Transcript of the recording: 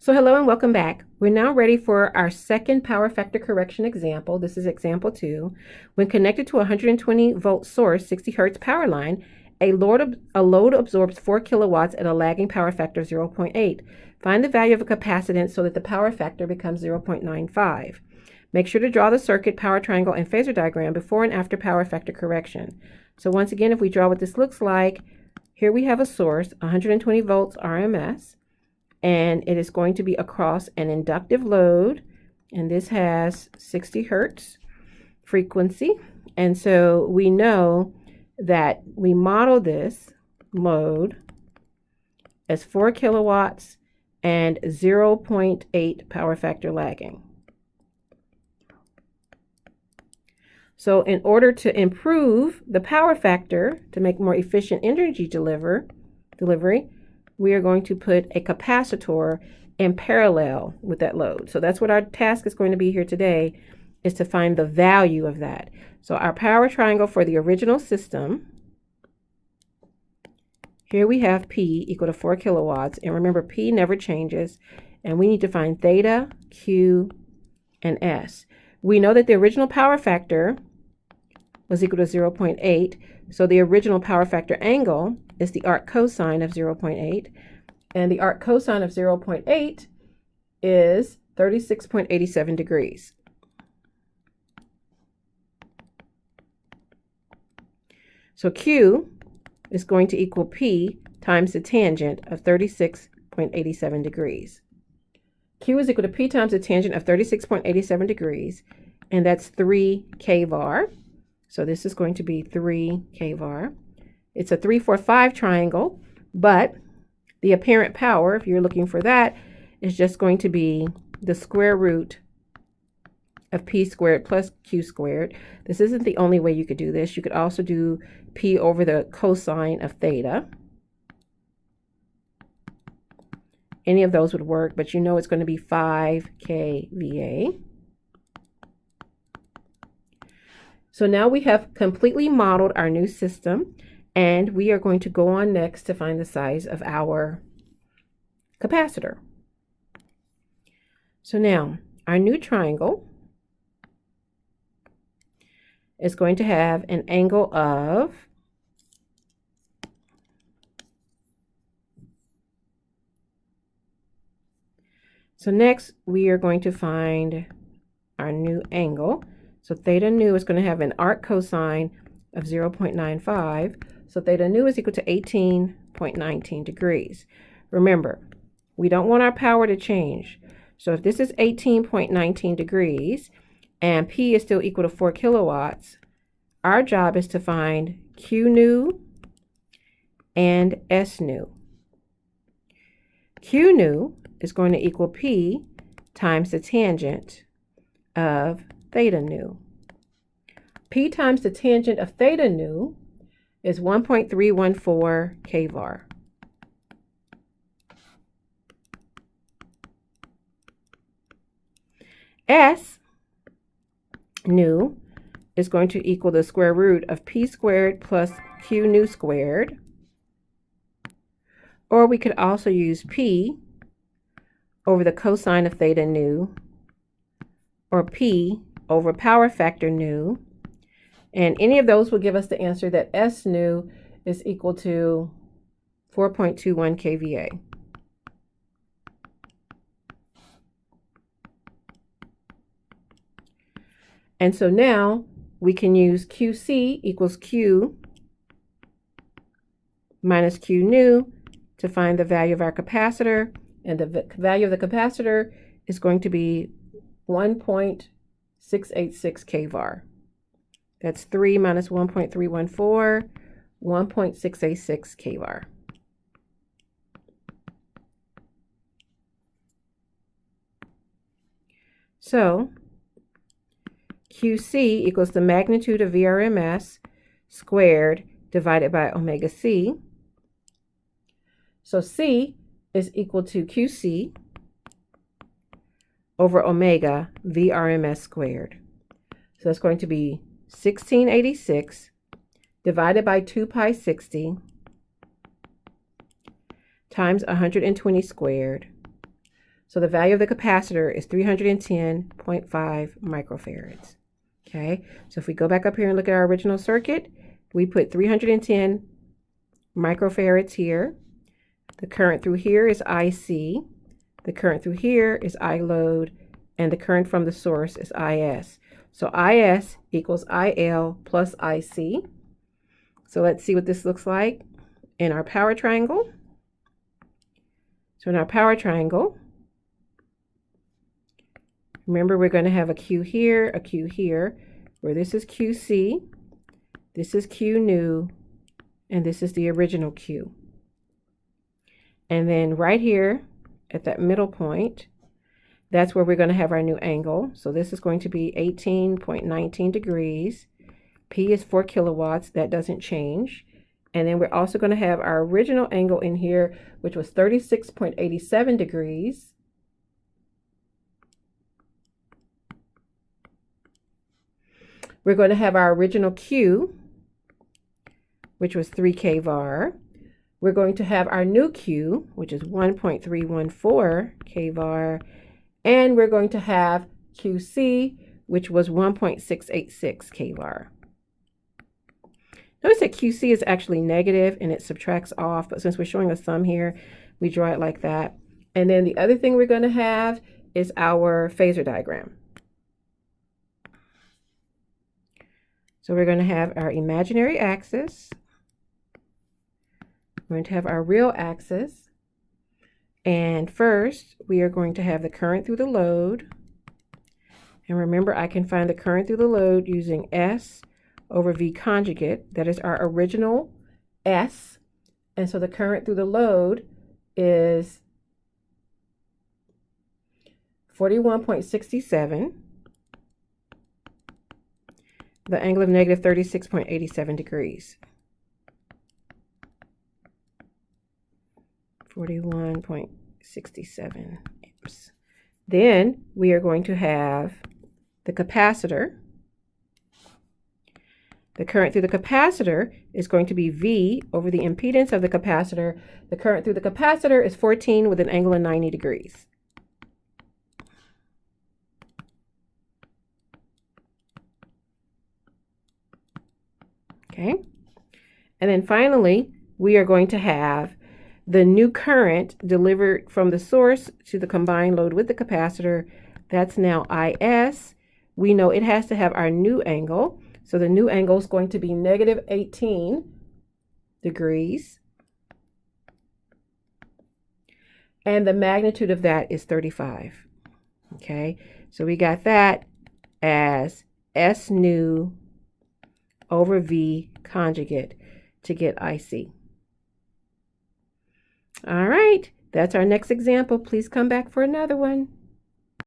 So hello and welcome back. We're now ready for our second power factor correction example. This is example 2. When connected to a 120 volt source, 60 hertz power line, a load absorbs 4 kilowatts at a lagging power factor of 0.8. Find the value of a capacitance so that the power factor becomes 0.95. Make sure to draw the circuit, power triangle, and phasor diagram before and after power factor correction. So once again, if we draw what this looks like, here we have a source, 120 volts RMS. And it is going to be across an inductive load, and this has 60 hertz frequency. And so we know that we model this load as 4 kilowatts and 0.8 power factor lagging. So in order to improve the power factor to make more efficient energy delivery, we are going to put a capacitor in parallel with that load. So that's what our task is going to be here today, is to find the value of that. So our power triangle for the original system, here we have P equal to 4 kilowatts. And remember, P never changes. And we need to find theta, Q, and S. We know that the original power factor was equal to 0.8. So the original power factor angle is the arc cosine of 0.8. And the arc cosine of 0.8 is 36.87 degrees. So Q is going to equal P times the tangent of 36.87 degrees. Q is equal to P times the tangent of 36.87 degrees, and that's 3 kVar. So this is going to be 3 kVar. It's a 3-4-5 triangle, but the apparent power, if you're looking for that, is just going to be the square root of P squared plus Q squared. This isn't the only way you could do this. You could also do P over the cosine of theta. Any of those would work, but you know it's going to be 5 kVA. So now we have completely modeled our new system, and we are going to go on next to find the size of our capacitor. So now our new triangle is going to have an angle of next we are going to find our new angle. So theta nu is going to have an arc cosine of 0.95. So theta nu is equal to 18.19 degrees. Remember, we don't want our power to change. So if this is 18.19 degrees and P is still equal to 4 kilowatts, our job is to find Q nu and S nu. Q nu is going to equal P times the tangent of theta nu. P times the tangent of theta nu is 1.314 kVar. S nu is going to equal the square root of P squared plus Q nu squared. Or we could also use P over the cosine of theta nu, or P over power factor nu. And any of those will give us the answer that S nu is equal to 4.21 kVA. And so now we can use QC equals Q minus Q nu to find the value of our capacitor. And the value of the capacitor is going to be 1.686 kVar. That's 3 minus 1.314, 1.686 kVar. So QC equals the magnitude of VRMS squared divided by omega C. So C is equal to QC over omega VRMS squared. So that's going to be 1686 divided by 2 pi 60 times 120 squared. So the value of the capacitor is 310.5 microfarads. Okay, so if we go back up here and look at our original circuit, we put 310 microfarads here. The current through here is IC. The current through here is I load, and the current from the source is IS. So IS equals IL plus IC. So let's see what this looks like in our power triangle. So in our power triangle, remember we're going to have a Q here, a Q here, where this is QC, this is Q new, and this is the original Q. And then right here at that middle point, that's where we're going to have our new angle. So this is going to be 18.19 degrees. P is 4 kilowatts. That doesn't change. And then we're also going to have our original angle in here, which was 36.87 degrees. We're going to have our original Q, which was 3 kVAR. We're going to have our new Q, which is 1.314 kVAR. And we're going to have QC, which was 1.686 kVAR. Notice that QC is actually negative and it subtracts off, but since we're showing a sum here, we draw it like that. And then the other thing we're going to have is our phasor diagram. So we're going to have our imaginary axis. We're going to have our real axis. And first, we are going to have the current through the load. And remember, I can find the current through the load using S over V conjugate. That is our original S. And so the current through the load is 41.67. The angle of negative 36.87 degrees. 41.67 amps. Then we are going to have the capacitor. The current through the capacitor is going to be V over the impedance of the capacitor. The current through the capacitor is 14 with an angle of 90 degrees. Okay. And then finally, we are going to have the new current delivered from the source to the combined load with the capacitor. That's now IS. We know it has to have our new angle. So the new angle is going to be negative 18 degrees. And the magnitude of that is 35. Okay, so we got that as S new over V conjugate to get IC. All right, that's our next example. Please come back for another one.